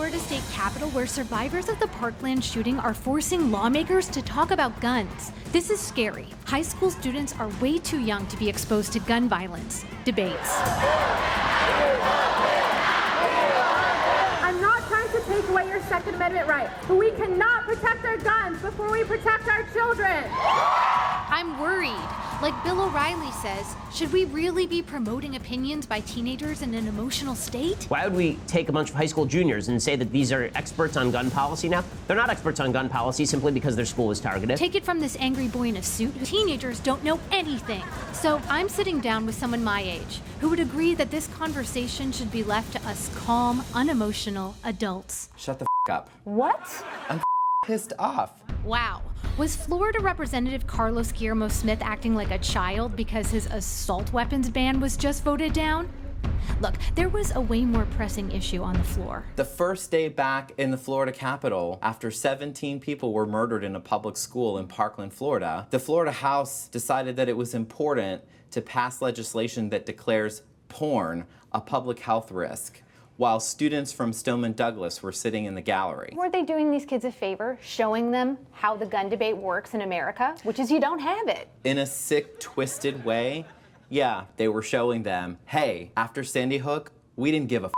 Florida State Capitol, where survivors of the Parkland shooting are forcing lawmakers to talk about guns. This is scary. High school students are way too young to be exposed to gun violence. Debates. I'm not trying to take away your Second Amendment right, but we cannot protect our guns before we protect our children. I'm worried. Like Bill O'Reilly says, should we really be promoting opinions by teenagers in an emotional state? Why would we take a bunch of high school juniors and say that these are experts on gun policy now? They're not experts on gun policy simply because their school was targeted. Take it from this angry boy in a suit. Teenagers don't know anything. So I'm sitting down with someone my age who would agree that this conversation should be left to us calm, unemotional adults. Shut the up. What? I'm pissed off. Wow. Was Florida Representative Carlos Guillermo Smith acting like a child because his assault weapons ban was just voted down? Look, there was a way more pressing issue on the floor. The first day back in the Florida Capitol, after 17 people were murdered in a public school in Parkland, Florida, the Florida House decided that it was important to pass legislation that declares porn a public health risk, while students from Stoneman Douglas were sitting in the gallery. Were they doing these kids a favor, showing them how the gun debate works in America, which is you don't have it? In a sick, twisted way, yeah, they were showing them, hey, after Sandy Hook, we didn't give a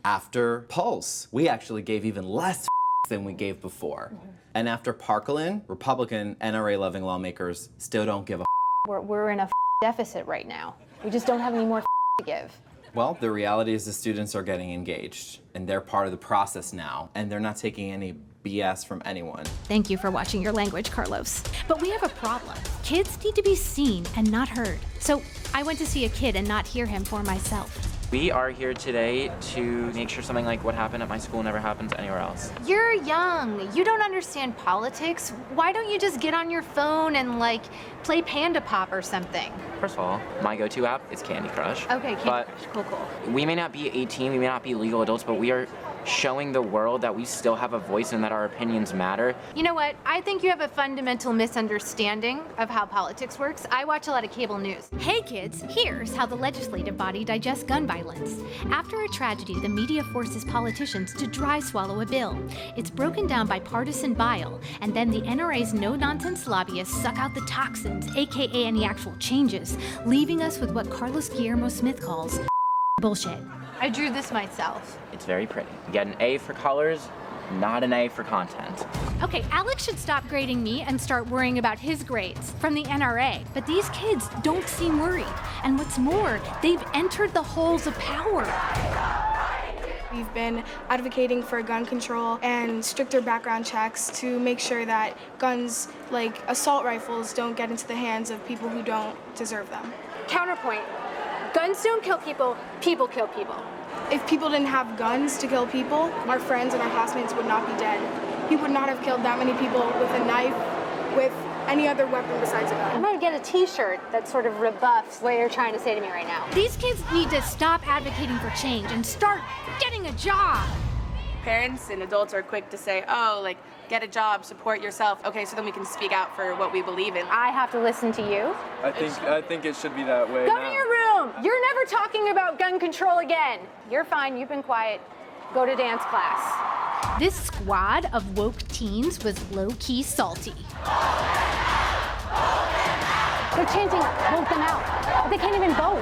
After Pulse, we actually gave even less than we gave before. And after Parkland, Republican NRA-loving lawmakers still don't give a We're in a deficit right now. We just don't have any more to give. Well, the reality is the students are getting engaged, and they're part of the process now, and they're not taking any BS from anyone. Thank you for watching your language, Carlos. But we have a problem. Kids need to be seen and not heard. So I went to see a kid and not hear him for myself. We are here today to make sure something like what happened at my school never happens anywhere else. You're young. You don't understand politics. Why don't you just get on your phone and, like, play Panda Pop or something? First of all, my go-to app is Candy Crush. Okay, Candy Crush. Cool. We may not be 18, we may not be legal adults, but we are showing the world that we still have a voice and that our opinions matter. You know what? I think you have a fundamental misunderstanding of how politics works. I watch a lot of cable news. Hey kids, here's how the legislative body digests gun violence. After a tragedy, the media forces politicians to dry swallow a bill. It's broken down by partisan bile, and then the NRA's no-nonsense lobbyists suck out the toxins, aka any actual changes, leaving us with what Carlos Guillermo Smith calls bullshit. I drew this myself. It's very pretty. You get an A for colors, not an A for content. Okay, Alex should stop grading me and start worrying about his grades from the NRA. But these kids don't seem worried. And what's more, they've entered the halls of power. We've been advocating for gun control and stricter background checks to make sure that guns like assault rifles don't get into the hands of people who don't deserve them. Counterpoint. Guns don't kill people, people kill people. If people didn't have guns to kill people, our friends and our classmates would not be dead. He would not have killed that many people with a knife, with any other weapon besides a gun. I'm gonna get a t-shirt that sort of rebuffs what you're trying to say to me right now. These kids need to stop advocating for change and start getting a job. Parents and adults are quick to say, oh, like, get a job, support yourself. Okay, so then we can speak out for what we believe in. I have to listen to you? I think it should be that way. Go to your room! You're never talking about gun control again. You're fine, you've been quiet. Go to dance class. This squad of woke teens was low-key salty. They're chanting, vote them out. But they can't even vote.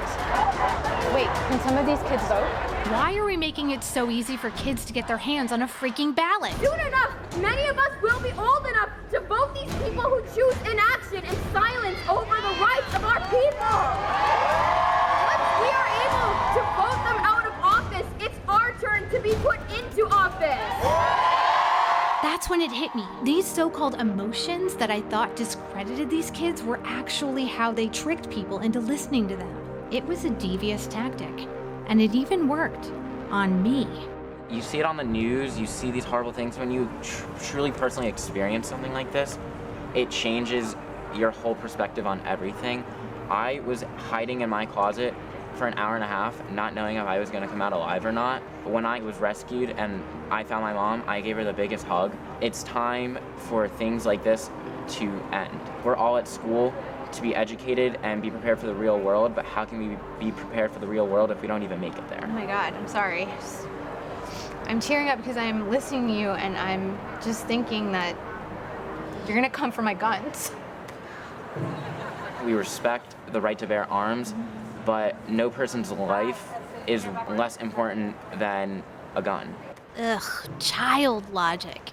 Wait, can some of these kids vote? Why are we making it so easy for kids to get their hands on a freaking ballot? Soon enough, many of us will be old enough to vote these people who choose inaction and silence over the rights of our people. Once we are able to vote them out of office, it's our turn to be put into office. That's when it hit me. These so-called emotions that I thought discredited these kids were actually how they tricked people into listening to them. It was a devious tactic, and it even worked on me. You see it on the news, you see these horrible things. When you truly personally experience something like this, it changes your whole perspective on everything. I was hiding in my closet for an hour and a half, not knowing if I was gonna come out alive or not. But when I was rescued and I found my mom, I gave her the biggest hug. It's time for things like this to end. We're all at school to be educated and be prepared for the real world, but how can we be prepared for the real world if we don't even make it there? Oh my God, I'm sorry. I'm tearing up because I'm listening to you and I'm just thinking that you're gonna come for my guns. We respect the right to bear arms, but no person's life is less important than a gun. Ugh, child logic.